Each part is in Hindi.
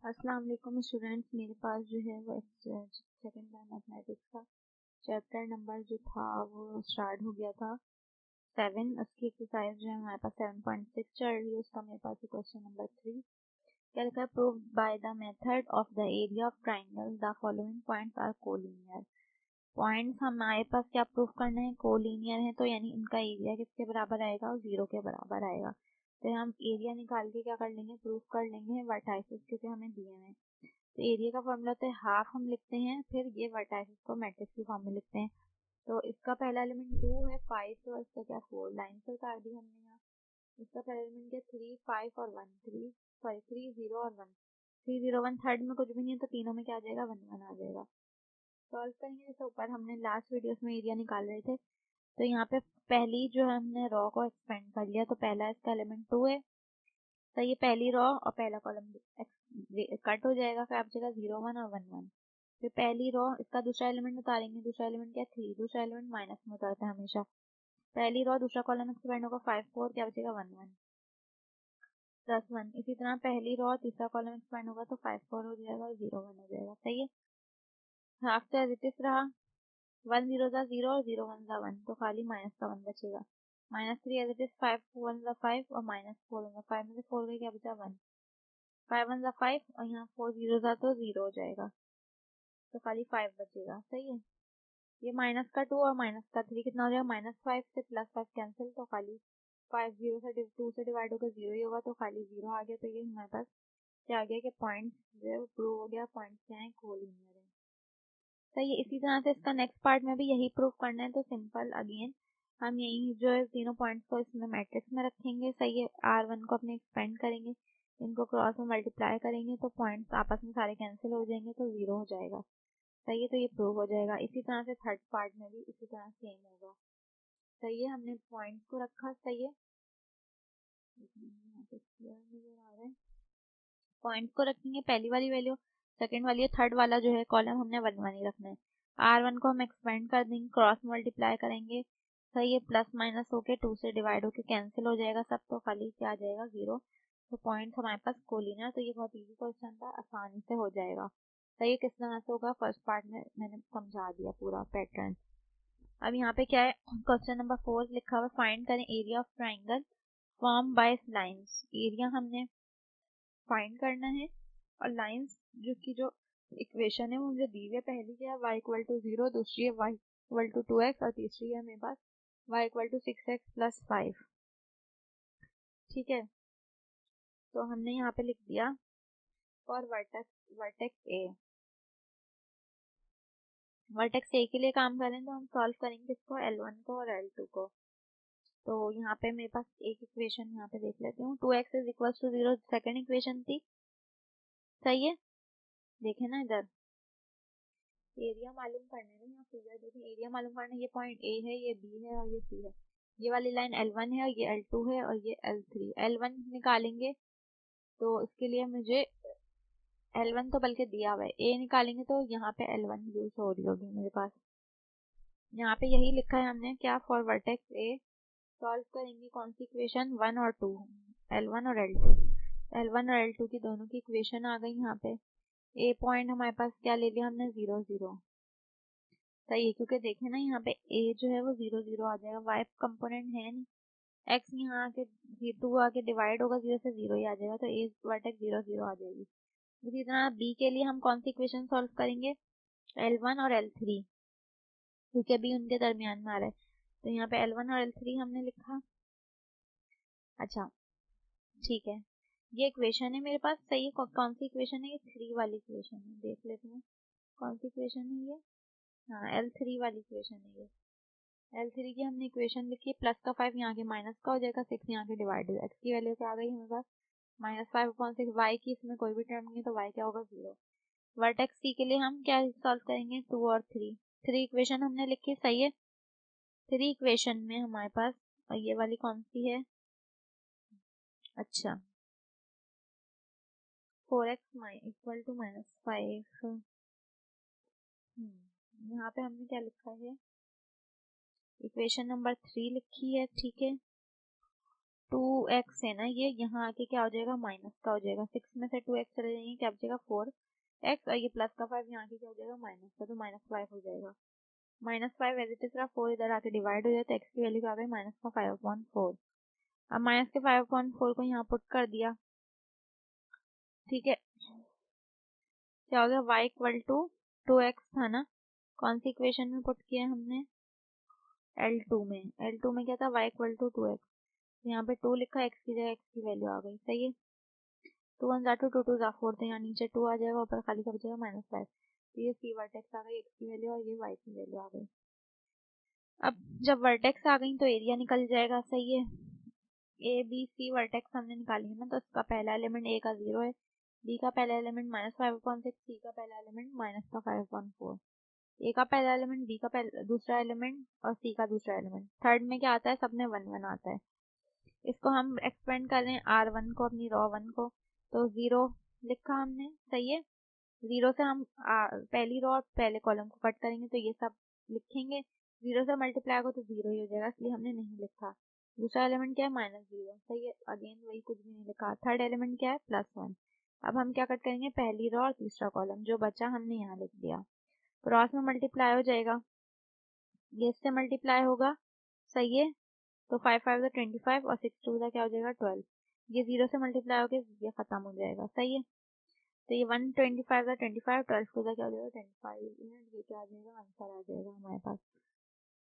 अस्सलाम वालेकुम स्टूडेंट्स, मेरे पास जो है वो सेकंड टाइम मैथमेटिक्स का चैप्टर नंबर जो था वो स्टार्ट हो गया था 7। उसकी एक्सरसाइज जो है हमारे पास 7.6 चल रही है। उसका मेरे पास क्वेश्चन नंबर 3 क्या लिखा है, prove by the method of the area of triangle the following points are collinear. Points हमारे पास क्या प्रूव करना है, कोलिनियर है, तो यानी इनका एरिया किसके बराबर आएगा, 0 के बराबर आएगा। तो हम एरिया निकाल के क्या कर लेंगे, प्रूफ कर लेंगे वर्टाइसेस क्योंकि हमें दिए हैं। तो एरिया का फॉर्मूला होता है हाफ हम लिखते हैं, फिर ये वर्टाइसेस को मैट्रिक्स की फॉर्म में लिखते हैं। तो इसका पहला एलिमेंट 2 है, 5 तो इसका क्या 4 लाइन पर काट दी हमने यहाँ। इसका पहला एलिमेंट क्या 3 5 और 1 3 सॉरी 3 0 और 1 3 0 1 थर्ड में कुछ भी नहीं है तो तीनों में क्या आ जाएगा 1 1 आ जाएगा। सॉल्व करेंगे, जैसे ऊपर हमने लास्ट वीडियोस में एरिया निकाल रहे थे। तो यहाँ पे पहली जो है हमने रॉ को एक्सपेंड कर लिया, तो पहला इसका एलिमेंट 2 है। तो ये पहली रॉ और पहला कॉलम कट हो जाएगा, फिर आप जगह 0 1 और 1 1। फिर पहली रॉ इसका दूसरा एलिमेंट उतारेंगे, दूसरा एलिमेंट क्या 3, दूसरा एलिमेंट माइनस में उतारता है हमेशा। पहली रॉ दूसरा कॉलम एक्सपेंड होगा 5 4, क्या बचेगा 1 1 प्लस 1। इसी तरह पहली रॉ तीसरा कॉलम एक्सपेंड होगा तो 5 4 हो जाएगा और 0 1 हो जाएगा। सही है, हाफ तो एज इट इज रहा, 1 0 था 0 और 0 1 था 1, तो खाली माइनस का 1 बचेगा। -3 एज इट इज, 5 1 था 5 और -4 1 5 में से 4 गए, क्या बचा 1, 5 1 था 5 और यहाँ 4 0 था तो 0 हो जाएगा, तो खाली 5 बचेगा। सही है, ये माइनस का 2 और माइनस का 3 कितना हो जाएगा, -5 से +5 कैंसिल, तो खाली 5 0 से 2 से डिवाइड होकर 0 ही होगा, तो खाली 0 आ गया। तो ये हमारे पास क्या आ गया कि पॉइंट्स जो है वो प्रूव हो गया, पॉइंट्स क्या है, कोलिनियर है। सही है, इसी तरह से इसका नेक्स्ट पार्ट में भी यही प्रूव करना है। तो सिंपल अगेन हम यही जो है तीनों पॉइंट्स को इसमें मैट्रिक्स में रखेंगे। सही है, R1 को अपने एक्सपेंड करेंगे, इनको क्रॉस में मल्टीप्लाई करेंगे तो पॉइंट्स आपस में सारे कैंसिल हो जाएंगे तो 0 हो जाएगा। सही है, तो ये प्रूव हो जाएगा। इसी तरह से थर्ड पार्ट में भी इसी तरह सेम होगा। सही है, हमने पॉइंट्स को रखा। सही है, यहाँ पे क्लियर नजर आ रहा है। पॉइंट्स को रखेंगे, पहली वाली वैल्यू, सेकंड वाली, थर्ड वाला जो है कॉलम हमने 1 1 ही रखना है। R1 को हम एक्सपेंड कर देंगे, क्रॉस मल्टीप्लाई करेंगे। सही है, प्लस माइनस होके 2 से डिवाइड होके कैंसिल हो जाएगा सब, तो खाली क्या आ जाएगा 0। तो पॉइंट्स हमारे पास कोलिनियर, तो ये बहुत इजी क्वेश्चन था, आसानी से हो जाएगा। सही है, किस तरह से होगा फर्स्ट पार्ट में मैंने समझा दिया पूरा पैटर्न। अब यहाँ पे क्या है, क्वेश्चन नंबर 4 लिखा हुआ, फाइंड करें area of triangle form by lines. Area हमने फाइंड करना है और लाइंस जो इक्वेशन है वो मुझे दी हुई है। पहली क्या है y इक्वल टू 0, दूसरी है y इक्वल टू 2x और तीसरी है मेरे पास y equal to 6x plus 5। ठीक है, तो हमने यहाँ पे लिख दिया for vertex A. Vertex A के लिए काम करें तो हम सॉल्व करेंगे इसको, L1 को और L2 को। तो यहाँ पे मेरे पास एक इक्वेशन यहाँ पे देख लेती हूँ, 2x is equal to 0 second equation थी। सही है, देखे ना इधर एरिया मालूम करना है, यहाँ फिगर देखिए, एरिया मालूम करना है। ये पॉइंट ए है, ये बी है और ये सी है। ये वाली लाइन L1 है और ये L2 है और ये L3। L1 निकालेंगे तो इसके लिए मुझे L1 तो बल्कि दिया हुआ है, ए निकालेंगे तो यहाँ पे L1 यूज हो रही होगी मेरे पास। यहाँ पे यही लिखा है हमने क्या, फॉर वर्टेक्स ए। सॉल्व करेंगे कौन सी इक्वेशन, 1 और 2, L1 और L2। L1 और L2 की दोनों की इक्वेशन आ गई। यहाँ पे ए पॉइंट हमारे पास क्या ले लिया हमने, 0 0। सही है, क्योंकि देखे ना यहाँ पे ए जो है वो 0 0 आ जाएगा, वाई कंपोनेंट है नहीं, एक्स यहाँ आके 2 आके डिवाइड होगा 0 से 0 ही आ जाएगा, तो ए वर्टेक्स 0 0 आ जाएगी। इसी तरह बी के लिए हम कौन सी इक्वेशन सॉल्व करेंगे, L1 और L3, क्योंकि अभी उनके दरमियान में आ रहा है। तो यहाँ पे L1 और L3 हमने लिखा। अच्छा ठीक है, ये इक्वेशन है मेरे पास। सही है, कौन सी इक्वेशन है, ये 3 वाली इक्वेशन है, देख लेते हैं कौन सी इक्वेशन है ये। हाँ, L3 वाली इक्वेशन है ये। L3 की हमने इक्वेशन लिखी, प्लस का 5 यहाँ के माइनस का हो जाएगा, 6 यहाँ के डिवाइड हो जाएगा। एक्स की वैल्यू क्या आ गई हमारे पास, -5/6। वाई की इसमें कोई भी टर्म नहीं है तो वाई क्या होगा 0। वर्टेक्स सी के लिए हम क्या सॉल्व करेंगे, 2 और 3। 3 इक्वेशन हमने लिखी। सही है, 3 इक्वेशन में हमारे पास, और ये वाली कौन सी है, अच्छा 4x इक्वल टू -5। यहाँ पे हमने क्या लिखा है, इक्वेशन नंबर 3 लिखी है। ठीक है, 2x है ना, ये यहाँ आके क्या हो जाएगा, माइनस का हो जाएगा। 6 में से 2x चले जाएंगे, क्या बचेगा 4x, और ये प्लस का 5 यहाँ आके क्या हो जाएगा, माइनस का, तो -5 हो जाएगा। -5 एज इट इज रहा, 4 इधर आके डिवाइड हो जाए, तो x की वैल्यू क्या आ गई, माइनस का 5/4। अब माइनस के 5/4 को यहाँ पुट कर दिया, ठीक है, क्या हो गया, y इक्वल टू 2x था ना, कौन सी इक्वेशन में पुट किया हमने, L2 में। L2 में क्या था, y इक्वल टू 2x, यहाँ पे 2 लिखा, x की जगह x की वैल्यू आ गई, सही है। 2 1 2 2 2 4, तो यहाँ नीचे 2 आ जाएगा, ऊपर खाली का बचेगा -5। तो ये c वर्टेक्स आ गई, x की वैल्यू, और ये y की वैल्यू आ गई। अब जब वर्टेक्स आ गई तो एरिया निकल जाएगा, सही है। ए बी सी वर्टेक्स हमने निकाली है ना, तो इसका पहला एलिमेंट a का 0 है, b का पहला एलिमेंट -5/6, c का पहला एलिमेंट -5/4। ए का पहला एलिमेंट, बी का दूसरा एलिमेंट, और सी का दूसरा एलिमेंट। थर्ड में क्या आता है, सब में 1 1 आता है। इसको हम एक्सपेंड कर रहे हैं R1 को, अपनी रॉ 1 को, तो 0 लिखा हमने, सही है। 0 से हम पहली रॉ पहले कॉलम को कट करेंगे, तो ये सब लिखेंगे। 0 से मल्टीप्लाई होगा तो 0 ही हो जाएगा, इसलिए हमने नहीं लिखा। दूसरा एलिमेंट क्या है, -0, सही है, अगेन वही, कुछ भी नहीं लिखा। थर्ड एलिमेंट क्या है, +1। अब हम क्या कट करेंगे, पहली रॉ और तीसरा कॉलम, जो बचा हमने यहाँ लिख दिया। क्रॉस में मल्टीप्लाई हो जाएगा, ये इससे मल्टीप्लाई होगा, सही है। तो 5 5 25, और 6 2 क्या हो जाएगा 12। ये 0 से मल्टीप्लाई होकर ये खत्म हो जाएगा, सही है। तो ये 125 25, 12 2 क्या हो जाएगा 25, ये क्या आ जाएगा, आंसर आ जाएगा हमारे पास।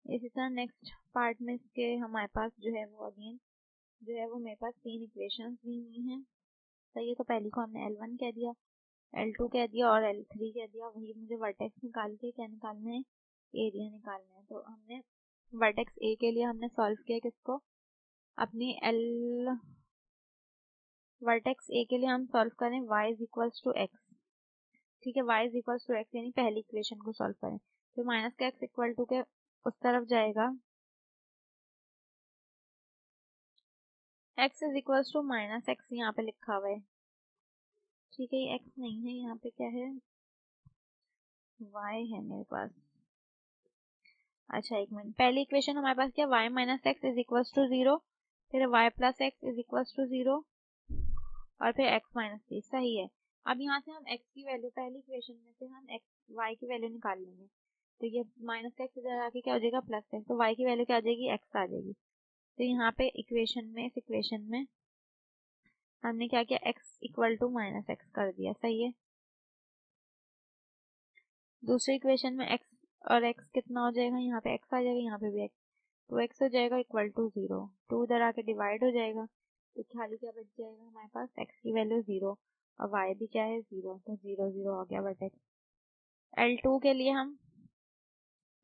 इसी तरह नेक्स्ट पार्ट में इसके हमारे पास जो है वो अगेन जो है वो मेरे पास 3 इक्वेशंस दी हुई हैं, सही है। तो पहली को हमने L1 कह दिया, L2 कह दिया, और L3 कह दिया। वही मुझे वर्टेक्स निकाल के क्या निकालना है, एरिया निकालना है। तो हमने वर्टेक्स ए के लिए हमने सॉल्व किया किसको, अपनी वर्टेक्स ए के लिए हम सॉल्व करें y is equals to x, ठीक है, y is equals to x, यानी पहली इक्वेशन को सॉल्व करें। तो माइनस का x इक्वल टू के उस तरफ जाएगा, x is equals to -x यहाँ पे लिखा हुआ है, ठीक है, ये x नहीं है, यहाँ पे क्या है, y है मेरे पास। अच्छा एक मिनट, पहली इक्वेशन हमारे पास क्या, y minus x is equals to 0, फिर y plus x is equals to 0, और फिर x माइनस 3, सही है। अब यहाँ से हम x की वैल्यू, पहली इक्वेशन में से हम y की वैल्यू निकाल लेंगे, तो ये माइनस का एक्स इधर आके क्या हो जाएगा, प्लस एक्स, तो y की वैल्यू क्या आ जाएगी, x आ जाएगी। तो यहाँ पे इक्वेशन में, इस इक्वेशन में हमने क्या किया, x इक्वल टू -x कर दिया, सही है। दूसरी इक्वेशन में x और x कितना हो जाएगा, यहाँ पे x आ जाएगा, यहाँ पे भी x, तो x हो जाएगा इक्वल टू 0, 2 इधर आके डिवाइड हो जाएगा, तो खाली क्या बच जाएगा हमारे पास, x की वैल्यू 0, और y भी क्या है 0, तो 0 0 हो गया वर्टेक्स। L2 के लिए हम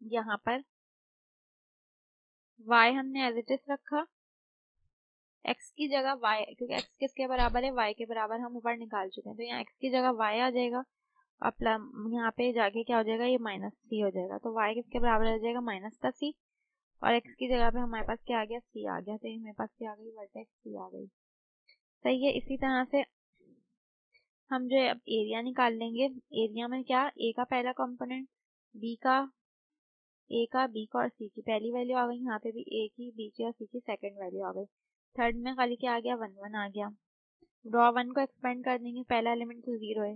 यहाँ पर y हमने एज इट इज रखा, x की जगह y, क्योंकि x किसके बराबर है, y के बराबर हम ऊपर निकाल चुके हैं, तो यहाँ x की जगह y आ जाएगा, और यहाँ पे जाके क्या हो जाएगा, ये -c हो जाएगा, तो y किसके बराबर आ जाएगा, माइनस का c, और x की जगह पे हमारे पास क्या आ गया, c आ गया, तो ये मेरे पास क्या आ गई, वर्टेक्स c आ गई, सही है। इसी तरह से हम जो है अब एरिया निकाल लेंगे। एरिया में क्या, a का पहला कंपोनेंट, b का, a का, b का और c की पहली वैल्यू आ गई, यहाँ पे भी a की, b की और c की सेकंड वैल्यू आ गई। थर्ड में खाली क्या आ गया, 1 1 आ गया। रॉ 1 को एक्सपेंड कर देंगे, पहला एलिमेंट तो 0 है,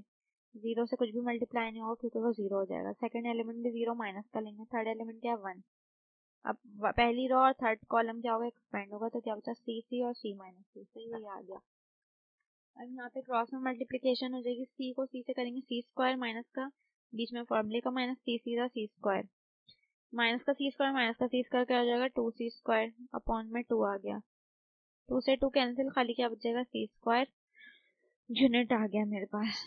0 से कुछ भी मल्टीप्लाई नहीं होगा क्योंकि वो 0 हो जाएगा। सेकंड एलिमेंट भी 0, माइनस का लेंगे। थर्ड एलिमेंट क्या है, 1। अब पहली रो और थर्ड कॉलम क्या होगा, एक्सपेंड होगा, तो क्या बचा, सी सी और c माइनस सी, सही है, आ गया। अब यहाँ पे क्रॉस में मल्टीप्लिकेशन हो जाएगी, c को c से करेंगे, c स्क्वायर माइनस का, बीच में फॉर्मूले का माइनस, c सीधा c स्क्वायर, माइनस का c स्क्वायर माइनस का c स्क्वायर क्या हो जाएगा, 2c स्क्वायर अपॉन में 2 आ गया, 2 से 2 कैंसिल, खाली क्या बच जाएगा, c स्क्वायर यूनिट आ गया मेरे पास,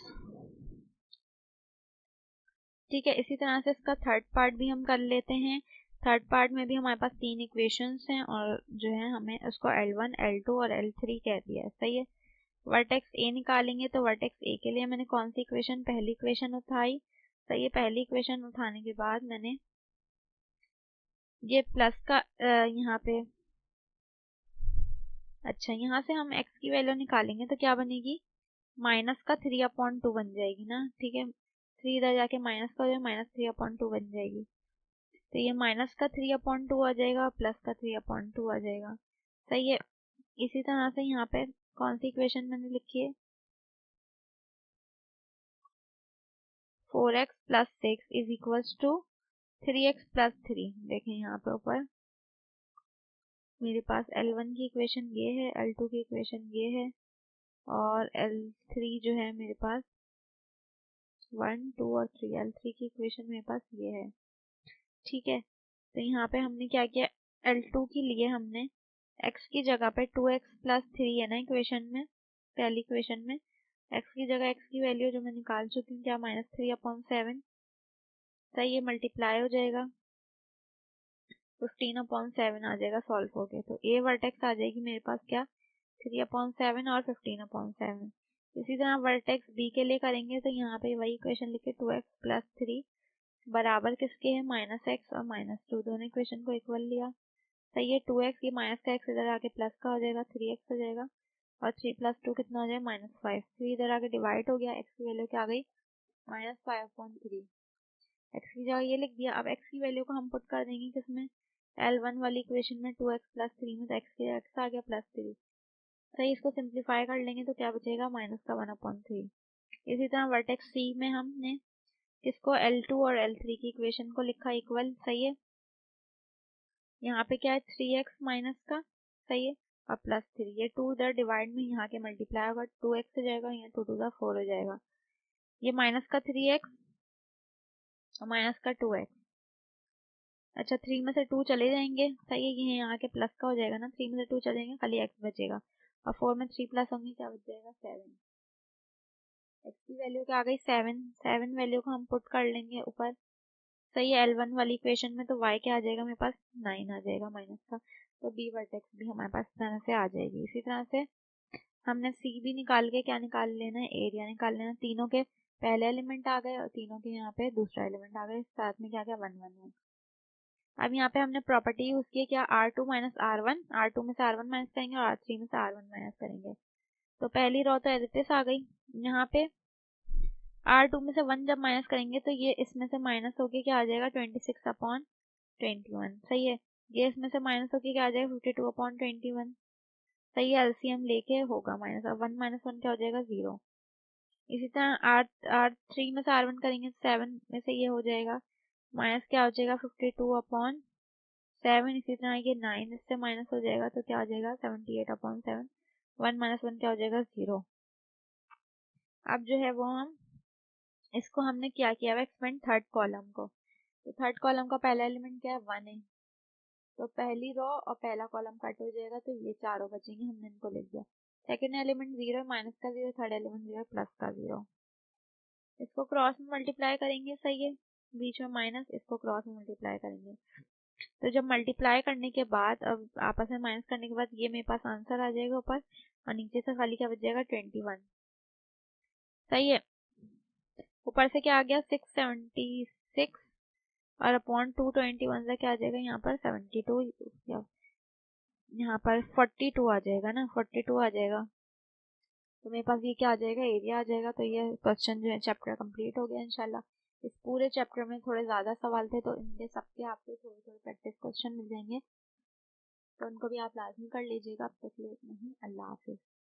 ठीक है। इसी तरह से इसका थर्ड पार्ट भी हम कर लेते हैं। थर्ड पार्ट में भी हमारे पास 3 इक्वेशंस हैं, और जो है हमें उसको L1 L2 और L3 कह दिया है, सही है। वर्टेक्स ए निकालेंगे, तो वर्टेक्स ए के लिए मैंने कौन सी इक्वेशन, पहली इक्वेशन उठाई, सही है। पहली इक्वेशन उठाने के बाद मैंने ये प्लस का यहाँ पे, अच्छा यहाँ से हम x की वैल्यू निकालेंगे, तो क्या बनेगी, माइनस का 3/2 बन जाएगी ना, ठीक है। 3 इधर जाके माइनस का हो जाएगा, -3/2 बन जाएगी, तो ये माइनस का 3/2 आ जाएगा, प्लस का 3/2 आ जाएगा, सही है। इसी तरह से यहाँ पे कौन सी इक्वेशन मैंने लिखी है, 4x + 6 = 3x + 3। देखें यहाँ पे ऊपर मेरे पास L1 की इक्वेशन ये है, L2 की इक्वेशन ये है और L3 जो है मेरे पास 1, 2 और 3, L3 की इक्वेशन मेरे पास ये है। ठीक है, तो यहाँ पे हमने क्या किया, L2 के लिए हमने x की जगह पे 2x + 3 है ना इक्वेशन में, पहली इक्वेशन में x की जगह x की वैल्यू जो मैं निकाल चुकी हूँ क्या, -3/7। सही है, मल्टीप्लाई हो जाएगा, 15/7 आ जाएगा सॉल्व होके। तो a वर्टेक्स आ जाएगी मेरे पास क्या, 3/7 और 15/7। इसी तरह वर्टेक्स b के लिए करेंगे तो यहाँ पे वही इक्वेशन लिखे, 2x + 3 बराबर किसके है, -x और -2, दोनों इक्वेशन को इक्वल लिया। सही है, 2x, ये माइनस का x इधर आके प्लस का हो जाएगा, 3x हो जाएगा और 3 + 2 कितना हो जाएगा, -5। 3 इधर आके डिवाइड हो गया, x की वैल्यू क्या आ गई, -5/3। x की जगह ये लिख दिया। अब x की वैल्यू को हम पुट कर देंगे किसमें, L1 वाली इक्वेशन में, 2x + 3 में, तो x की x आ गया +3। सही, इसको सिंप्लीफाई कर लेंगे तो क्या बचेगा, -1/3। इसी तरह वर्टेक्स C में हमने किसको, L2 और L3 की इक्वेशन को लिखा इक्वल। सही है, यहाँ पे क्या है, 3x माइनस का, सही है, और +3, ये 2 इधर डिवाइड में यहाँ के मल्टीप्लाई होगा, 2x हो जाएगा, यहाँ 2 2 4 हो जाएगा, ये माइनस का 3x और माइनस का 2x। अच्छा, 3 में से 2 चले जाएंगे, सही है, ये यहाँ के प्लस का हो जाएगा ना, 3 में से 2 चले जाएंगे, खाली x बचेगा और 4 में 3 प्लस होंगे, क्या बच जाएगा, 7। x की वैल्यू क्या आ गई, 7 वैल्यू को हम पुट कर लेंगे ऊपर। सही है, L1 वाली इक्वेशन में, तो y क्या आ जाएगा मेरे पास, 9 आ जाएगा माइनस का, तो b वर्टेक्स भी हमारे पास इस तरह से आ जाएगी। इसी तरह से हमने c भी निकाल के क्या निकाल लेना है, एरिया निकाल लेना। तीनों के पहले एलिमेंट आ गए और तीनों के यहाँ पे दूसरा एलिमेंट आ गए, साथ में क्या क्या 1 1 1। अब यहाँ पे हमने प्रॉपर्टी यूज की क्या, R2 - R1, R2 में से R1 माइनस करेंगे और R3 में से R1 माइनस करेंगे, तो पहली रो तो एज इट इज आ गई। यहाँ पे R2 में से 1 जब माइनस करेंगे तो ये इसमें से माइनस होके क्या आ जाएगा, 26/21। सही है, ये इसमें से माइनस होके क्या आ जाएगा, 52/21। सही है, एलसीएम लेके होगा माइनस, और 1 - 1 क्या हो जाएगा, 0। इसी तरह R3 में से R1 करेंगे तो 7 में से ये हो जाएगा, माइनस क्या हो जाएगा, 52/7। इसी तरह ये 9 इससे माइनस हो जाएगा तो क्या हो जाएगा, 78/7। 1 - 1 क्या हो जाएगा, 0। अब जो है वो हम इसको हमने क्या किया है, एक्सपेंड थर्ड कॉलम को। तो थर्ड कॉलम का पहला एलिमेंट क्या है, 1 है, तो पहली रो और पहला कॉलम कट हो जाएगा, तो ये चारों बचेंगे, हमने इनको लिख दिया। सेकंड एलिमेंट 0, माइनस का 0, थर्ड एलिमेंट 0, प्लस का 0। इसको क्रॉस में मल्टीप्लाई करेंगे, सही है, बीच में माइनस, इसको क्रॉस में मल्टीप्लाई करेंगे। तो जब मल्टीप्लाई करने के बाद, अब आपस में माइनस करने के बाद, ये मेरे पास आंसर आ जाएगा ऊपर और नीचे से खाली क्या बच जाएगा, 21। सही है, ऊपर से क्या आ गया, 676 और अपॉन 221 से क्या आ जाएगा, यहाँ पर 72, यहाँ पर 42 आ जाएगा ना, 42 आ जाएगा। तो मेरे पास ये क्या आ जाएगा, एरिया आ जाएगा। तो ये क्वेश्चन जो है चैप्टर कंप्लीट हो गया इंशाल्लाह। इस पूरे चैप्टर में थोड़े ज़्यादा सवाल थे, तो इनके सबके आपको थोड़े थोड़े प्रैक्टिस क्वेश्चन मिल जाएंगे, तो उनको भी आप लाजमी कर लीजिएगा। अब तक के लिए इतना ही, अल्लाह हाफिज़।